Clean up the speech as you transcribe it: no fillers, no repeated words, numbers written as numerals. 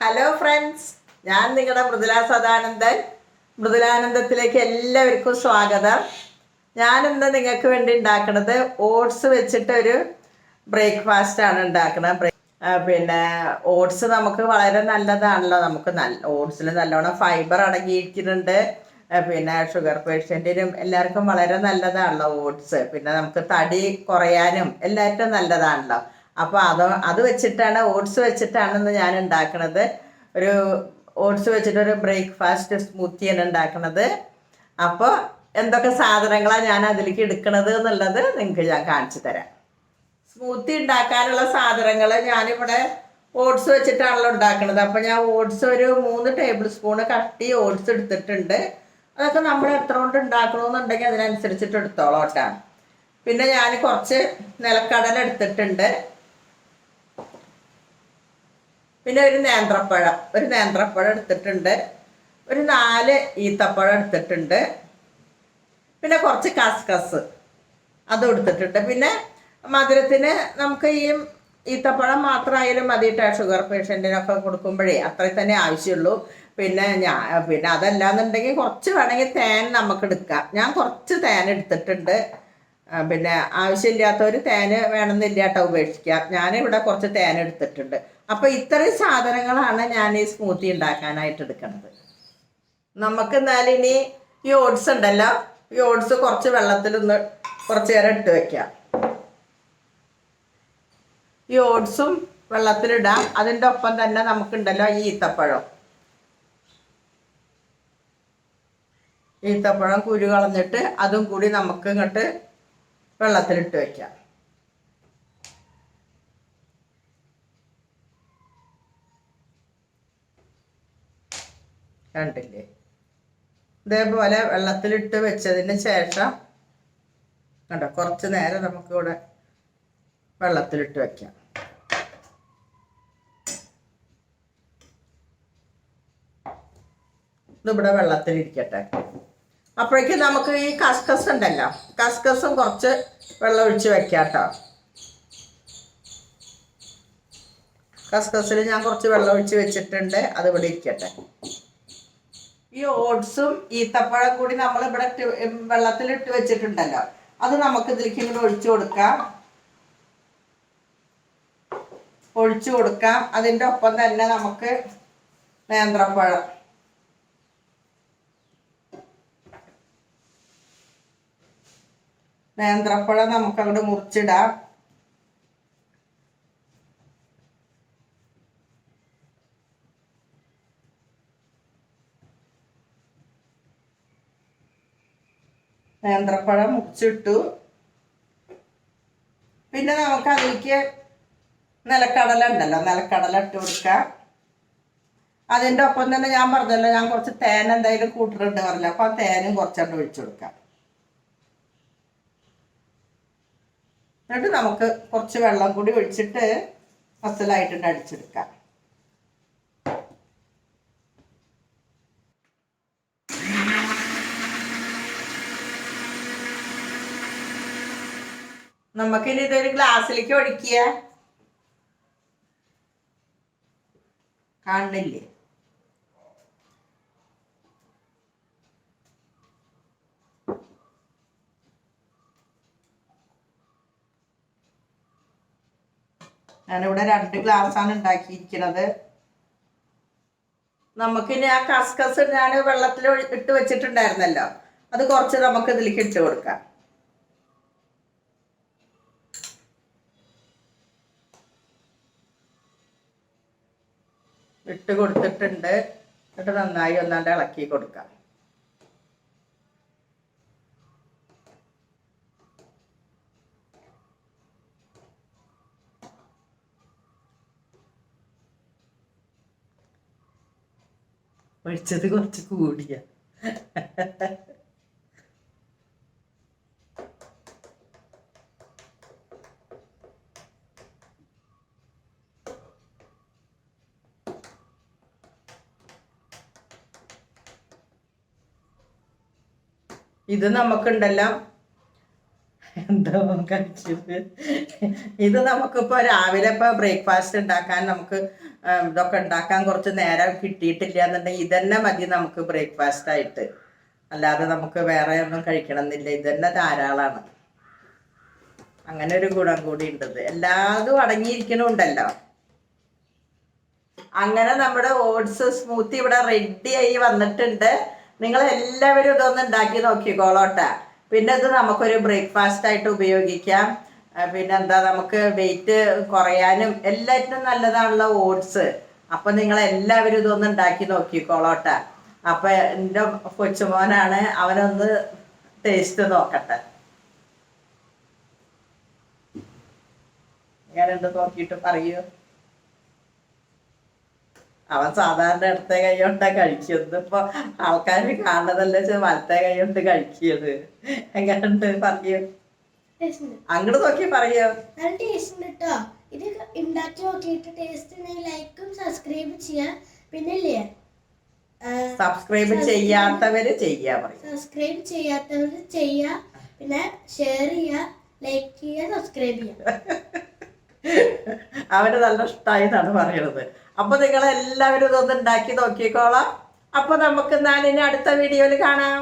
Hello friends, ഞാൻ നിങ്ങളുടെ മൃദുല സദാനന്ദൻ. മൃദുലാനന്ദത്തിലേക്ക് എല്ലാവർക്കും സ്വാഗതം. ഞാനിന്ന് നിങ്ങൾക്ക് വേണ്ടി ഉണ്ടാക്കുന്നത് ഓട്സ് വെച്ചിട്ടൊരു ബ്രേക്ക്ഫാസ്റ്റാണ് ഉണ്ടാക്കുന്നത്. പിന്നെ ഓട്സ് നമുക്ക് വളരെ നല്ലതാണല്ലോ. നമുക്ക് ഓട്സിൽ നല്ലോണം ഫൈബർ അടങ്ങിയിരിക്കുന്നുണ്ട്. പിന്നെ ഷുഗർ പേഷ്യൻറ്റിനും എല്ലാവർക്കും വളരെ നല്ലതാണല്ലോ ഓട്സ്. പിന്നെ നമുക്ക് തടി കുറയാനും എല്ലാറ്റും നല്ലതാണല്ലോ. അപ്പോൾ അത് വെച്ചിട്ടാണ്, ഓട്സ് വെച്ചിട്ടാണെന്ന് ഞാൻ ഉണ്ടാക്കുന്നത്. ഒരു ഓട്സ് വെച്ചിട്ടൊരു ബ്രേക്ക്ഫാസ്റ്റ് സ്മൂത്തിയാണ് ഉണ്ടാക്കുന്നത്. അപ്പോൾ എന്തൊക്കെ സാധനങ്ങളാണ് ഞാൻ അതിലേക്ക് എടുക്കുന്നത് എന്നുള്ളത് നിങ്ങൾക്ക് ഞാൻ കാണിച്ചു തരാം. സ്മൂത്തി ഉണ്ടാക്കാനുള്ള സാധനങ്ങൾ ഞാനിവിടെ ഓട്സ് വെച്ചിട്ടാണല്ലോ ഉണ്ടാക്കുന്നത്. അപ്പോൾ ഞാൻ ഓട്സ് ഒരു 3 ടേബിൾ സ്പൂണ് കട്ടി ഓട്സ് എടുത്തിട്ടുണ്ട്. അതൊക്കെ നമ്മൾ എത്ര കൊണ്ട് ഉണ്ടാക്കണമെന്നുണ്ടെങ്കിൽ അതിനനുസരിച്ചിട്ട് എടുത്തോളോട്ടാ. പിന്നെ ഞാൻ കുറച്ച് നിലക്കടല എടുത്തിട്ടുണ്ട്. പിന്നെ ഒരു നേന്ത്രപ്പഴം എടുത്തിട്ടുണ്ട്. ഒരു 4 ഈത്തപ്പഴം എടുത്തിട്ടുണ്ട്. പിന്നെ കുറച്ച് കസ്കസ് അതും എടുത്തിട്ടുണ്ട്. പിന്നെ മധുരത്തിന് നമുക്ക് ഈ ഈത്തപ്പഴം മാത്രമായാലും മതിയിട്ടാ. ഷുഗർ പേഷ്യൻറ്റിനൊക്കെ കൊടുക്കുമ്പോഴേ അത്രയും തന്നെ ആവശ്യമുള്ളൂ. പിന്നെ അതല്ലാന്നുണ്ടെങ്കിൽ കുറച്ച് വേണമെങ്കിൽ തേൻ നമുക്ക് എടുക്കാം. ഞാൻ കുറച്ച് തേൻ എടുത്തിട്ടുണ്ട്. പിന്നെ ആവശ്യമില്ലാത്തവർ തേന് വേണമെന്നില്ല കേട്ടോ, ഉപേക്ഷിക്കാം. ഞാനിവിടെ കുറച്ച് തേൻ എടുത്തിട്ടുണ്ട്. അപ്പോൾ ഇത്രയും സാധനങ്ങളാണ് ഞാൻ ഈ സ്മൂത്തി ഉണ്ടാക്കാനായിട്ട് എടുക്കുന്നത്. നമുക്ക് എന്നാലും ഇനി ഈ ഓട്സ് ഉണ്ടല്ലോ, ഈ ഓട്സ് കുറച്ച് വെള്ളത്തിലൊന്ന് കുറച്ച് നേരം ഇട്ട് വയ്ക്കാം. ഈ ഓട്സും വെള്ളത്തിലിടാം. അതിൻ്റെ ഒപ്പം തന്നെ നമുക്കുണ്ടല്ലോ ഈ ഈത്തപ്പഴം കുരു കളഞ്ഞിട്ട് അതും കൂടി നമുക്ക് ഇങ്ങോട്ട് വെള്ളത്തിലിട്ട് വയ്ക്കാം. കണ്ടില്ലേ? ഇതേപോലെ വെള്ളത്തിലിട്ട് വെച്ചതിന് ശേഷം കണ്ടോ, കുറച്ച് നേരം നമുക്കിവിടെ വെള്ളത്തിലിട്ട് വയ്ക്കാം. ഇതിവിടെ വെള്ളത്തിലിരിക്കട്ടെ. അപ്പോഴേക്കും നമുക്ക് ഈ കസ്കസ് ഉണ്ടല്ലോ, കസ്കസും കുറച്ച് വെള്ളം ഒഴിച്ച് വെക്കാം കേട്ടോ. കസ്കസിൽ ഞാൻ കുറച്ച് വെള്ളം ഒഴിച്ച് വെച്ചിട്ടുണ്ട്. അത് ഇവിടെ ഇരിക്കട്ടെ. ഈ ഓട്സും ഈത്തപ്പഴം കൂടി നമ്മൾ ഇവിടെ വെള്ളത്തിലിട്ട് വെച്ചിട്ടുണ്ടല്ലോ, അത് നമുക്ക് ഇതിലേക്ക് ഇങ്ങനെ ഒഴിച്ചു കൊടുക്കാം. അതിൻ്റെ ഒപ്പം തന്നെ നമുക്ക് നേന്ത്രപ്പഴം നമുക്ക് അങ്ങോട്ട് മുറിച്ചിടാം. നേന്ത്രപ്പഴം മുറിച്ചിട്ടു. പിന്നെ നമുക്ക് അതിലേക്ക് നിലക്കടല ഉണ്ടല്ലോ, നിലക്കടല ഇട്ട് കൊടുക്കാം. അതിൻ്റെ ഒപ്പം തന്നെ ഞാൻ പറഞ്ഞല്ലോ, ഞാൻ കുറച്ച് തേൻ എന്തായാലും കൂട്ടിട്ടുണ്ട് പറഞ്ഞല്ലോ. അപ്പോൾ ആ തേനും കുറച്ചുകൊണ്ട് ഒഴിച്ചു കൊടുക്കാം. എന്നിട്ട് നമുക്ക് കുറച്ച് വെള്ളം കൂടി ഒഴിച്ചിട്ട് മസാലയായിട്ടുണ്ട് അടിച്ചെടുക്കാം. നമുക്കിനി ഇതൊരു ഗ്ലാസ്സിലേക്ക് ഒഴിക്കുക. കാണുന്നില്ലേ? ഞാനിവിടെ 2 ഗ്ലാസ്സാണ് ഉണ്ടാക്കിയിരിക്കുന്നത്. നമുക്കിനി ആ കസ്കസ് ഞാൻ വെള്ളത്തിൽ ഇട്ട് വെച്ചിട്ടുണ്ടായിരുന്നല്ലോ, അത് കുറച്ച് നമുക്ക് ഇതിലേക്ക് ഇട്ട് കൊടുക്കാം. ഇട്ട് കൊടുത്തിട്ടുണ്ട്. എന്നിട്ട് നന്നായി ഒന്നാണ്ട് ഇളക്കി കൊടുക്കാം. ഒഴിച്ചത് കുറച്ച് കൂടിയ ഇത് നമുക്കുണ്ടല്ലോ എന്തോ കഴിച്ചത്. ഇത് നമുക്കിപ്പോൾ രാവിലെ ഇപ്പോൾ ബ്രേക്ക്ഫാസ്റ്റ് ഉണ്ടാക്കാൻ നമുക്ക് ഇതൊക്കെ ഉണ്ടാക്കാൻ കുറച്ച് നേരം കിട്ടിയിട്ടില്ല എന്നുണ്ടെങ്കിൽ ഇതന്നെ മതി നമുക്ക് ബ്രേക്ക്ഫാസ്റ്റ് ആയിട്ട്. അല്ലാതെ നമുക്ക് വേറെ ഒന്നും കഴിക്കണം എന്നില്ല, ഇതന്നെ ധാരാളമാണ്. അങ്ങനെ ഒരു ഗുണം കൂടി ഉണ്ടത്, എല്ലാതും അടങ്ങിയിരിക്കണുണ്ടല്ലോ. അങ്ങനെ നമ്മുടെ ഓട്സ് സ്മൂത്തി ഇവിടെ റെഡി ആയി വന്നിട്ടുണ്ട്. നിങ്ങൾ എല്ലാവരും ഇതൊന്ന് ഉണ്ടാക്കി നോക്കിക്കോളോട്ടെ. പിന്നെ ഇത് നമുക്കൊരു ബ്രേക്ക്ഫാസ്റ്റ് ആയിട്ട് ഉപയോഗിക്കാം. പിന്നെന്താ, നമുക്ക് വെയിറ്റ് കുറയാനും എല്ലാറ്റിനും നല്ലതാണല്ലോ ഓട്സ്. അപ്പം നിങ്ങൾ എല്ലാവരും ഇതൊന്ന് ഉണ്ടാക്കി നോക്കിക്കോളോട്ടെ. അപ്പം എൻ്റെ കൊച്ചുമോനാണ്, അവനൊന്ന് ടേസ്റ്റ് നോക്കട്ടെ. ഞാനെന്ത് നോക്കിയിട്ട് പറയൂ. അവൻ സാധാരണ ഇടത്തെ കൈ കൊണ്ടാ കഴിക്കുന്നത്. ഇപ്പൊ ആൾക്കാർ കാണുന്നതല്ലേ വലത്തെ കൈ കൊണ്ട് കഴിക്കുന്നത്. എങ്ങനെയുണ്ട് പറയൂ, അങ്ങോട്ട് നോക്കി പറയോ. ഇത് ഉണ്ടാക്കി നോക്കിയിട്ട് ടേസ്റ്റ് ലൈക്കും സബ്സ്ക്രൈബ് ചെയ്യാ. പിന്നെ സബ്സ്ക്രൈബ് ചെയ്യാത്തവര് ചെയ്യാ പറയും. സബ്സ്ക്രൈബ് ചെയ്യാത്തവര് ചെയ്യാ. പിന്നെ ഷെയർ ചെയ്യാ, ലൈക്ക് ചെയ്യാ, സബ്സ്ക്രൈബ് ചെയ്യാ. അവന് നല്ല ഇഷ്ടമായി എന്നാണ് പറയണത്. അപ്പൊ നിങ്ങൾ എല്ലാവരും ഇതൊന്ന് ഉണ്ടാക്കി നോക്കിക്കോളാം. അപ്പൊ നമുക്ക് ഇനി അടുത്ത വീഡിയോയിൽ കാണാം.